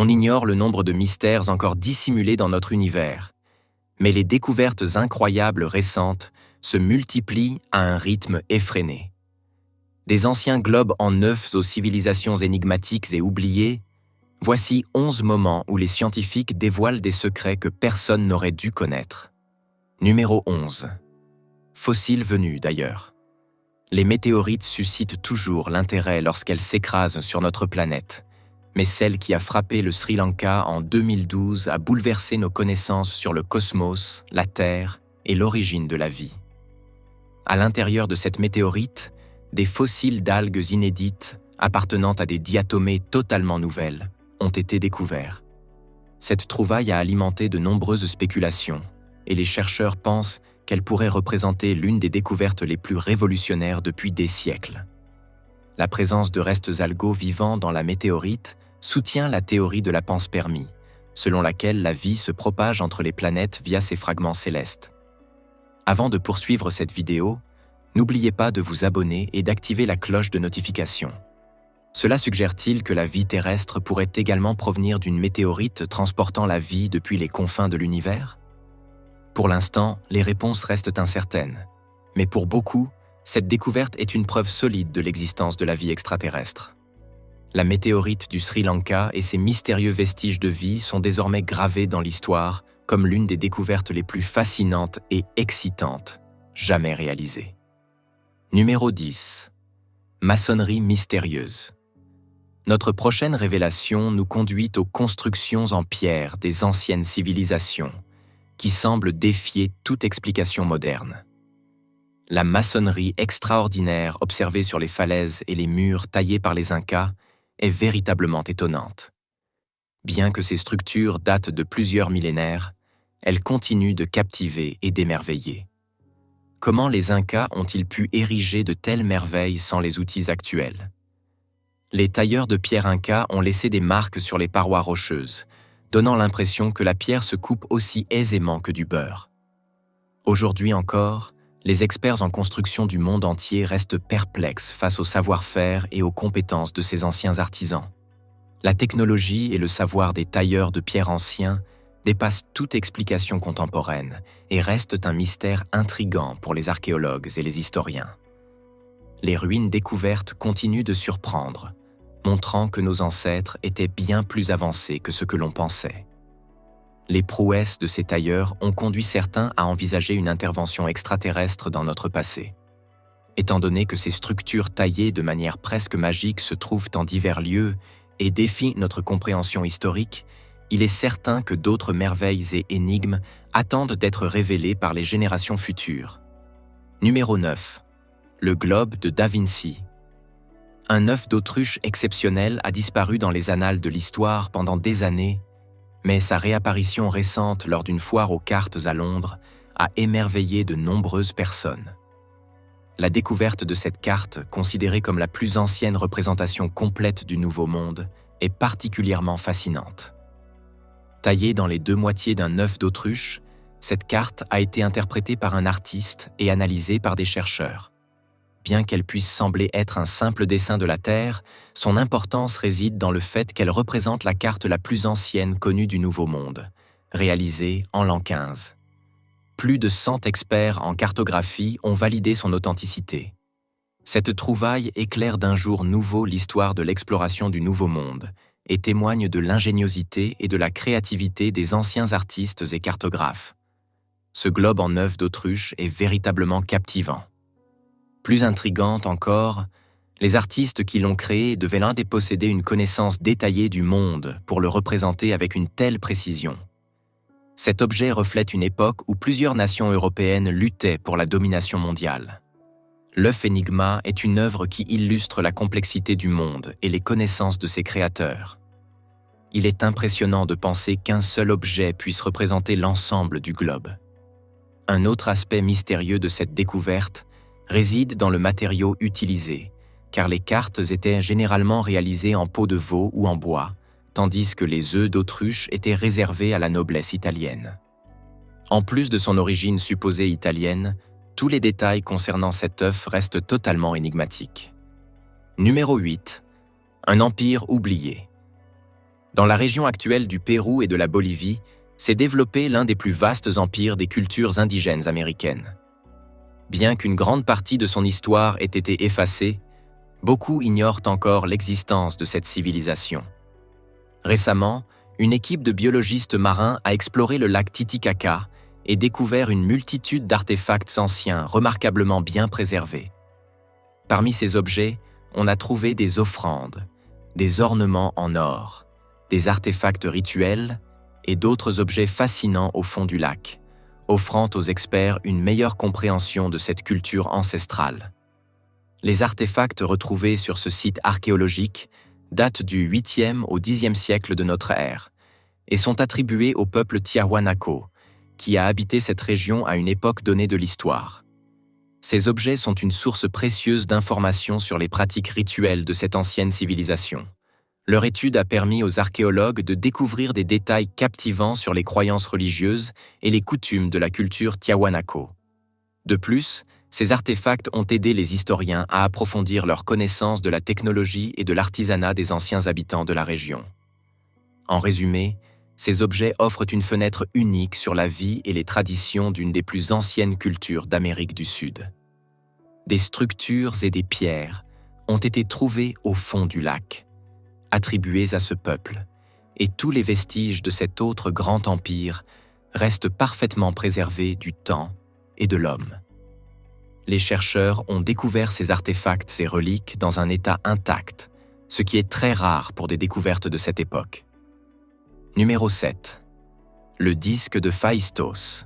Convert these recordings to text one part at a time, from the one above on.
On ignore le nombre de mystères encore dissimulés dans notre univers. Mais les découvertes incroyables récentes se multiplient à un rythme effréné. Des anciens globes en œufs aux civilisations énigmatiques et oubliées, voici 11 moments où les scientifiques dévoilent des secrets que personne n'aurait dû connaître. Numéro 11. Fossiles venus d'ailleurs. Les météorites suscitent toujours l'intérêt lorsqu'elles s'écrasent sur notre planète. Mais celle qui a frappé le Sri Lanka en 2012 a bouleversé nos connaissances sur le cosmos, la Terre et l'origine de la vie. À l'intérieur de cette météorite, des fossiles d'algues inédites, appartenant à des diatomées totalement nouvelles, ont été découverts. Cette trouvaille a alimenté de nombreuses spéculations, et les chercheurs pensent qu'elle pourrait représenter l'une des découvertes les plus révolutionnaires depuis des siècles. La présence de restes algaux vivants dans la météorite soutient la théorie de la panspermie, selon laquelle la vie se propage entre les planètes via ces fragments célestes. Avant de poursuivre cette vidéo, n'oubliez pas de vous abonner et d'activer la cloche de notification. Cela suggère-t-il que la vie terrestre pourrait également provenir d'une météorite transportant la vie depuis les confins de l'univers? Pour l'instant, les réponses restent incertaines, mais pour beaucoup, cette découverte est une preuve solide de l'existence de la vie extraterrestre. La météorite du Sri Lanka et ses mystérieux vestiges de vie sont désormais gravés dans l'histoire comme l'une des découvertes les plus fascinantes et excitantes jamais réalisées. Numéro 10. Maçonnerie mystérieuse. Notre prochaine révélation nous conduit aux constructions en pierre des anciennes civilisations qui semblent défier toute explication moderne. La maçonnerie extraordinaire observée sur les falaises et les murs taillés par les Incas est véritablement étonnante. Bien que ces structures datent de plusieurs millénaires, elles continuent de captiver et d'émerveiller. Comment les Incas ont-ils pu ériger de telles merveilles sans les outils actuels? Les tailleurs de pierre Incas ont laissé des marques sur les parois rocheuses, donnant l'impression que la pierre se coupe aussi aisément que du beurre. Aujourd'hui encore, les experts en construction du monde entier restent perplexes face au savoir-faire et aux compétences de ces anciens artisans. La technologie et le savoir des tailleurs de pierre anciens dépassent toute explication contemporaine et restent un mystère intrigant pour les archéologues et les historiens. Les ruines découvertes continuent de surprendre, montrant que nos ancêtres étaient bien plus avancés que ce que l'on pensait. Les prouesses de ces tailleurs ont conduit certains à envisager une intervention extraterrestre dans notre passé. Étant donné que ces structures taillées de manière presque magique se trouvent en divers lieux et défient notre compréhension historique, il est certain que d'autres merveilles et énigmes attendent d'être révélées par les générations futures. Numéro 9. Le globe de Da Vinci. Un œuf d'autruche exceptionnel a disparu dans les annales de l'histoire pendant des années, mais sa réapparition récente lors d'une foire aux cartes à Londres a émerveillé de nombreuses personnes. La découverte de cette carte, considérée comme la plus ancienne représentation complète du Nouveau Monde, est particulièrement fascinante. Taillée dans les deux moitiés d'un œuf d'autruche, cette carte a été interprétée par un artiste et analysée par des chercheurs. Bien qu'elle puisse sembler être un simple dessin de la Terre, son importance réside dans le fait qu'elle représente la carte la plus ancienne connue du Nouveau Monde, réalisée en l'an 15. Plus de 100 experts en cartographie ont validé son authenticité. Cette trouvaille éclaire d'un jour nouveau l'histoire de l'exploration du Nouveau Monde et témoigne de l'ingéniosité et de la créativité des anciens artistes et cartographes. Ce globe en œuf d'autruche est véritablement captivant. Plus intrigante encore, les artistes qui l'ont créé devaient l'un des posséder une connaissance détaillée du monde pour le représenter avec une telle précision. Cet objet reflète une époque où plusieurs nations européennes luttaient pour la domination mondiale. L'œuf Enigma est une œuvre qui illustre la complexité du monde et les connaissances de ses créateurs. Il est impressionnant de penser qu'un seul objet puisse représenter l'ensemble du globe. Un autre aspect mystérieux de cette découverte réside dans le matériau utilisé, car les cartes étaient généralement réalisées en peau de veau ou en bois, tandis que les œufs d'autruche étaient réservés à la noblesse italienne. En plus de son origine supposée italienne, tous les détails concernant cet œuf restent totalement énigmatiques. Numéro 8. Un empire oublié. Dans la région actuelle du Pérou et de la Bolivie, s'est développé l'un des plus vastes empires des cultures indigènes américaines. Bien qu'une grande partie de son histoire ait été effacée, beaucoup ignorent encore l'existence de cette civilisation. Récemment, une équipe de biologistes marins a exploré le lac Titicaca et découvert une multitude d'artefacts anciens remarquablement bien préservés. Parmi ces objets, on a trouvé des offrandes, des ornements en or, des artefacts rituels et d'autres objets fascinants au fond du lac, offrant aux experts une meilleure compréhension de cette culture ancestrale. Les artefacts retrouvés sur ce site archéologique datent du 8e au 10e siècle de notre ère et sont attribués au peuple Tiahuanaco, qui a habité cette région à une époque donnée de l'histoire. Ces objets sont une source précieuse d'informations sur les pratiques rituelles de cette ancienne civilisation. Leur étude a permis aux archéologues de découvrir des détails captivants sur les croyances religieuses et les coutumes de la culture Tiahuanaco. De plus, ces artefacts ont aidé les historiens à approfondir leur connaissance de la technologie et de l'artisanat des anciens habitants de la région. En résumé, ces objets offrent une fenêtre unique sur la vie et les traditions d'une des plus anciennes cultures d'Amérique du Sud. Des structures et des pierres ont été trouvées au fond du lac, attribuées à ce peuple, et tous les vestiges de cet autre grand empire restent parfaitement préservés du temps et de l'homme. Les chercheurs ont découvert ces artefacts et reliques dans un état intact, ce qui est très rare pour des découvertes de cette époque. Numéro 7. Le disque de Phaistos.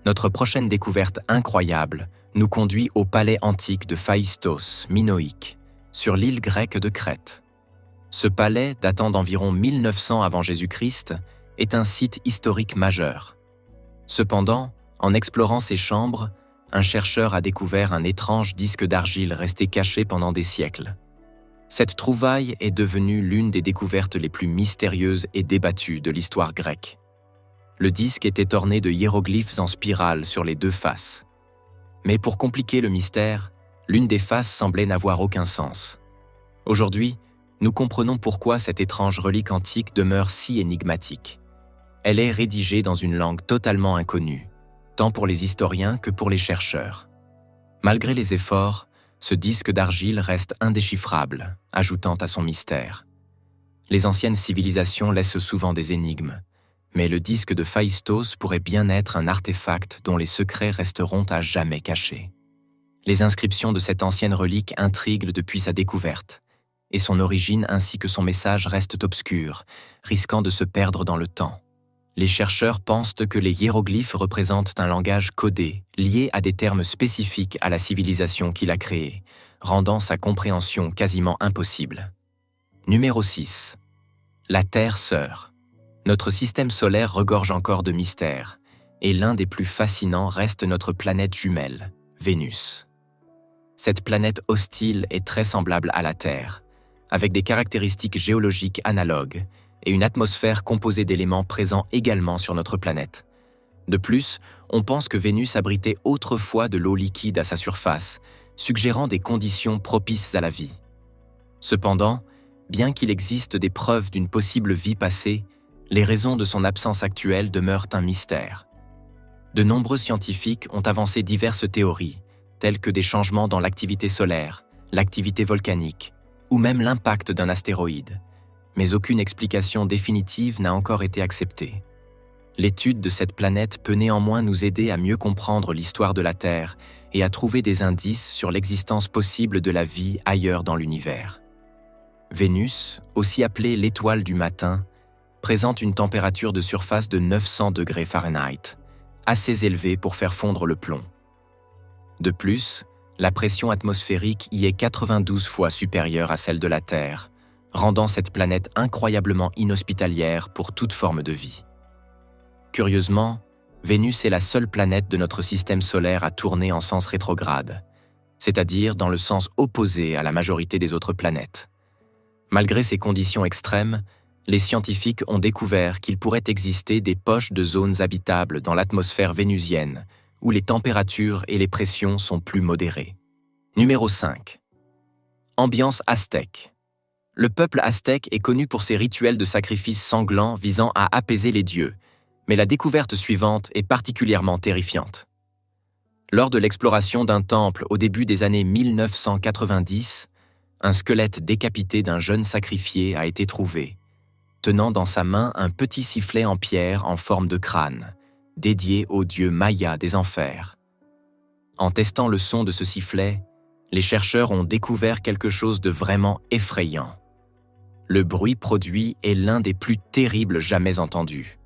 Notre prochaine découverte incroyable nous conduit au palais antique de Phaistos, minoïque, sur l'île grecque de Crète. Ce palais, datant d'environ 1900 avant Jésus-Christ, est un site historique majeur. Cependant, en explorant ses chambres, un chercheur a découvert un étrange disque d'argile resté caché pendant des siècles. Cette trouvaille est devenue l'une des découvertes les plus mystérieuses et débattues de l'histoire grecque. Le disque était orné de hiéroglyphes en spirale sur les deux faces. Mais pour compliquer le mystère, l'une des faces semblait n'avoir aucun sens. Aujourd'hui, nous comprenons pourquoi cette étrange relique antique demeure si énigmatique. Elle est rédigée dans une langue totalement inconnue, tant pour les historiens que pour les chercheurs. Malgré les efforts, ce disque d'argile reste indéchiffrable, ajoutant à son mystère. Les anciennes civilisations laissent souvent des énigmes, mais le disque de Phaistos pourrait bien être un artefact dont les secrets resteront à jamais cachés. Les inscriptions de cette ancienne relique intriguent depuis sa découverte, et son origine ainsi que son message restent obscurs, risquant de se perdre dans le temps. Les chercheurs pensent que les hiéroglyphes représentent un langage codé, lié à des termes spécifiques à la civilisation qu'il a créée, rendant sa compréhension quasiment impossible. Numéro 6. La Terre sœur. Notre système solaire regorge encore de mystères, et l'un des plus fascinants reste notre planète jumelle, Vénus. Cette planète hostile est très semblable à la Terre, avec des caractéristiques géologiques analogues, et une atmosphère composée d'éléments présents également sur notre planète. De plus, on pense que Vénus abritait autrefois de l'eau liquide à sa surface, suggérant des conditions propices à la vie. Cependant, bien qu'il existe des preuves d'une possible vie passée, les raisons de son absence actuelle demeurent un mystère. De nombreux scientifiques ont avancé diverses théories, telles que des changements dans l'activité solaire, l'activité volcanique, ou même l'impact d'un astéroïde. Mais aucune explication définitive n'a encore été acceptée. L'étude de cette planète peut néanmoins nous aider à mieux comprendre l'histoire de la Terre et à trouver des indices sur l'existence possible de la vie ailleurs dans l'univers. Vénus, aussi appelée l'étoile du matin, présente une température de surface de 900 degrés Fahrenheit, assez élevée pour faire fondre le plomb. De plus, la pression atmosphérique y est 92 fois supérieure à celle de la Terre, rendant cette planète incroyablement inhospitalière pour toute forme de vie. Curieusement, Vénus est la seule planète de notre système solaire à tourner en sens rétrograde, c'est-à-dire dans le sens opposé à la majorité des autres planètes. Malgré ces conditions extrêmes, les scientifiques ont découvert qu'il pourrait exister des poches de zones habitables dans l'atmosphère vénusienne, où les températures et les pressions sont plus modérées. Numéro 5. Ambiance aztèque. Le peuple aztèque est connu pour ses rituels de sacrifices sanglants visant à apaiser les dieux, mais la découverte suivante est particulièrement terrifiante. Lors de l'exploration d'un temple au début des années 1990, un squelette décapité d'un jeune sacrifié a été trouvé, tenant dans sa main un petit sifflet en pierre en forme de crâne, dédié au dieu Maya des enfers. En testant le son de ce sifflet, les chercheurs ont découvert quelque chose de vraiment effrayant. Le bruit produit est l'un des plus terribles jamais entendus.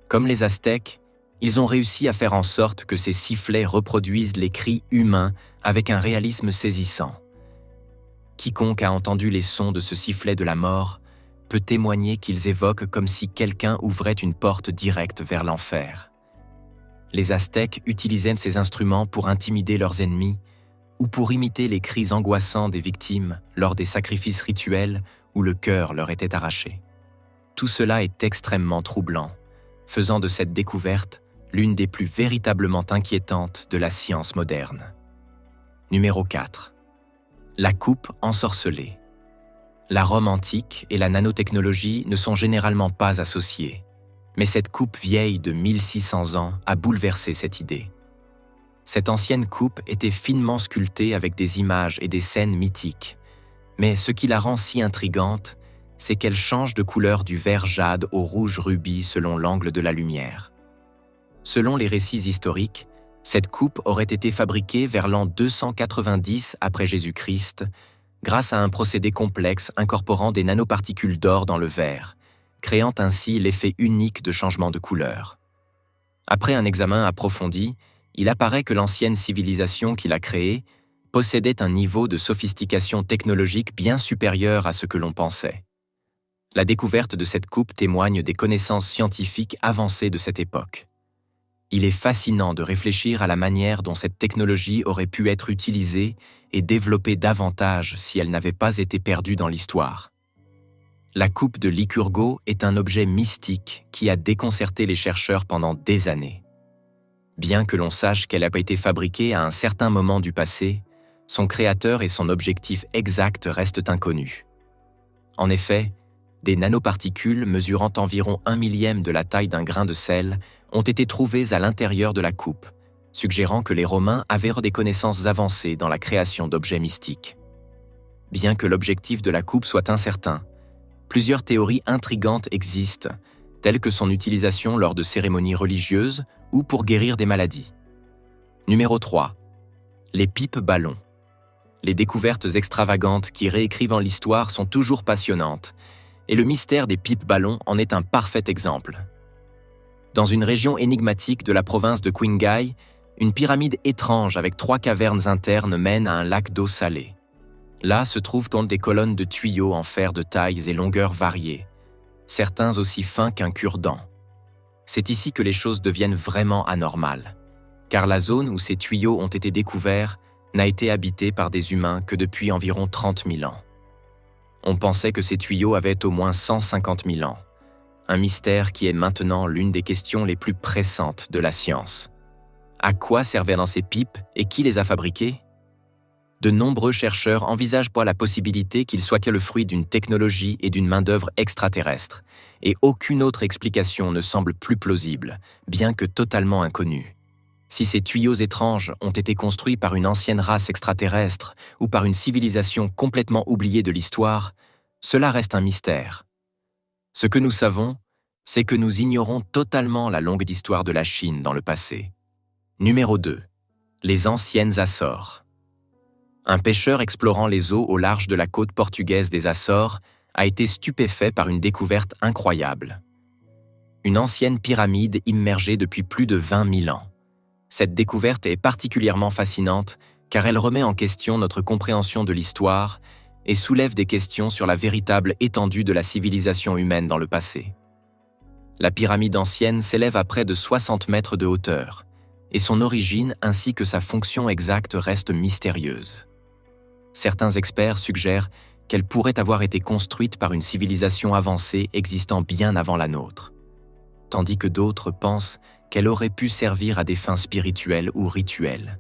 Comme les Aztèques, ils ont réussi à faire en sorte que ces sifflets reproduisent les cris humains avec un réalisme saisissant. Quiconque a entendu les sons de ce sifflet de la mort peut témoigner qu'ils évoquent comme si quelqu'un ouvrait une porte directe vers l'enfer. Les Aztèques utilisaient ces instruments pour intimider leurs ennemis ou pour imiter les cris angoissants des victimes lors des sacrifices rituels où le cœur leur était arraché. Tout cela est extrêmement troublant, faisant de cette découverte l'une des plus véritablement inquiétantes de la science moderne. Numéro 4. La coupe ensorcelée. La Rome antique et la nanotechnologie ne sont généralement pas associées, mais cette coupe vieille de 1600 ans a bouleversé cette idée. Cette ancienne coupe était finement sculptée avec des images et des scènes mythiques, mais ce qui la rend si intrigante, c'est qu'elle change de couleur du vert jade au rouge rubis selon l'angle de la lumière. Selon les récits historiques, cette coupe aurait été fabriquée vers l'an 290 après Jésus-Christ grâce à un procédé complexe incorporant des nanoparticules d'or dans le verre, créant ainsi l'effet unique de changement de couleur. Après un examen approfondi, il apparaît que l'ancienne civilisation qui l'a créée possédait un niveau de sophistication technologique bien supérieur à ce que l'on pensait. La découverte de cette coupe témoigne des connaissances scientifiques avancées de cette époque. Il est fascinant de réfléchir à la manière dont cette technologie aurait pu être utilisée et développée davantage si elle n'avait pas été perdue dans l'histoire. La coupe de Lycurgo est un objet mystique qui a déconcerté les chercheurs pendant des années. Bien que l'on sache qu'elle a été fabriquée à un certain moment du passé, son créateur et son objectif exact restent inconnus. En effet, des nanoparticules mesurant environ 1/1000 de la taille d'un grain de sel ont été trouvées à l'intérieur de la coupe, suggérant que les Romains avaient des connaissances avancées dans la création d'objets mystiques. Bien que l'objectif de la coupe soit incertain, plusieurs théories intrigantes existent, telles que son utilisation lors de cérémonies religieuses ou pour guérir des maladies. Numéro 3. Les pipes-ballons. Les découvertes extravagantes qui réécrivent l'histoire sont toujours passionnantes, et le mystère des pipes-ballons en est un parfait exemple. Dans une région énigmatique de la province de Qinghai, une pyramide étrange avec 3 cavernes internes mène à un lac d'eau salée. Là se trouvent des colonnes de tuyaux en fer de tailles et longueurs variées, certains aussi fins qu'un cure-dent. C'est ici que les choses deviennent vraiment anormales, car la zone où ces tuyaux ont été découverts n'a été habitée par des humains que depuis environ 30 000 ans. On pensait que ces tuyaux avaient au moins 150 000 ans, un mystère qui est maintenant l'une des questions les plus pressantes de la science. À quoi servaient ces pipes et qui les a fabriquées? De nombreux chercheurs envisagent la possibilité qu'ils soient le fruit d'une technologie et d'une main-d'œuvre extraterrestre, et aucune autre explication ne semble plus plausible, bien que totalement inconnue. Si ces tuyaux étranges ont été construits par une ancienne race extraterrestre ou par une civilisation complètement oubliée de l'histoire, cela reste un mystère. Ce que nous savons, c'est que nous ignorons totalement la longue histoire de la Chine dans le passé. Numéro 2. Les anciennes Açores. Un pêcheur explorant les eaux au large de la côte portugaise des Açores a été stupéfait par une découverte incroyable. Une ancienne pyramide immergée depuis plus de 20 000 ans. Cette découverte est particulièrement fascinante car elle remet en question notre compréhension de l'histoire et soulève des questions sur la véritable étendue de la civilisation humaine dans le passé. La pyramide ancienne s'élève à près de 60 mètres de hauteur, et son origine ainsi que sa fonction exacte restent mystérieuses. Certains experts suggèrent qu'elle pourrait avoir été construite par une civilisation avancée existant bien avant la nôtre, tandis que d'autres pensent qu'elle aurait pu servir à des fins spirituelles ou rituelles.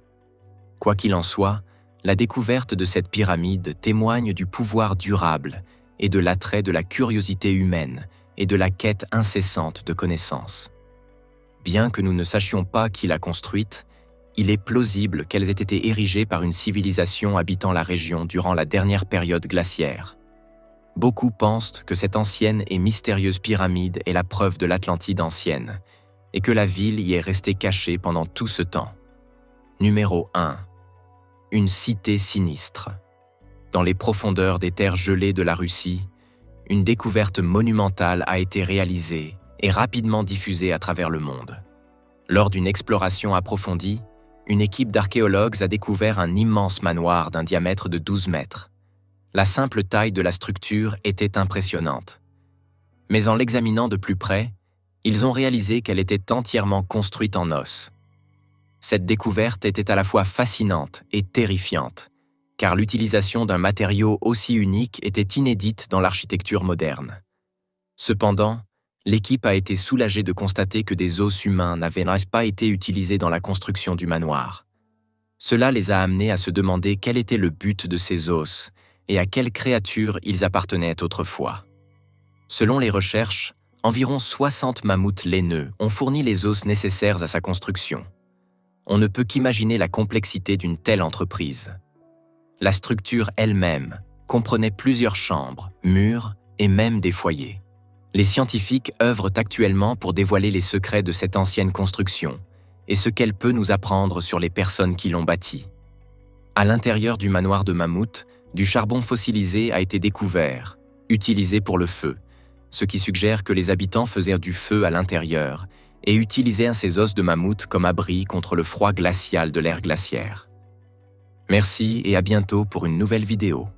Quoi qu'il en soit, la découverte de cette pyramide témoigne du pouvoir durable et de l'attrait de la curiosité humaine et de la quête incessante de connaissances. Bien que nous ne sachions pas qui l'a construite, il est plausible qu'elles aient été érigées par une civilisation habitant la région durant la dernière période glaciaire. Beaucoup pensent que cette ancienne et mystérieuse pyramide est la preuve de l'Atlantide ancienne, et que la ville y est restée cachée pendant tout ce temps. Numéro 1. Une cité sinistre. Dans les profondeurs des terres gelées de la Russie, une découverte monumentale a été réalisée et rapidement diffusée à travers le monde. Lors d'une exploration approfondie, une équipe d'archéologues a découvert un immense manoir d'un diamètre de 12 mètres. La simple taille de la structure était impressionnante. Mais en l'examinant de plus près, ils ont réalisé qu'elle était entièrement construite en os. Cette découverte était à la fois fascinante et terrifiante, car l'utilisation d'un matériau aussi unique était inédite dans l'architecture moderne. Cependant, l'équipe a été soulagée de constater que des os humains n'avaient pas été utilisés dans la construction du manoir. Cela les a amenés à se demander quel était le but de ces os et à quelle créature ils appartenaient autrefois. Selon les recherches, environ 60 mammouths laineux ont fourni les os nécessaires à sa construction. On ne peut qu'imaginer la complexité d'une telle entreprise. La structure elle-même comprenait plusieurs chambres, murs et même des foyers. Les scientifiques œuvrent actuellement pour dévoiler les secrets de cette ancienne construction et ce qu'elle peut nous apprendre sur les personnes qui l'ont bâtie. À l'intérieur du manoir de mammouth, du charbon fossilisé a été découvert, utilisé pour le feu, ce qui suggère que les habitants faisaient du feu à l'intérieur et utilisaient ces os de mammouth comme abri contre le froid glacial de l'ère glaciaire. Merci et à bientôt pour une nouvelle vidéo.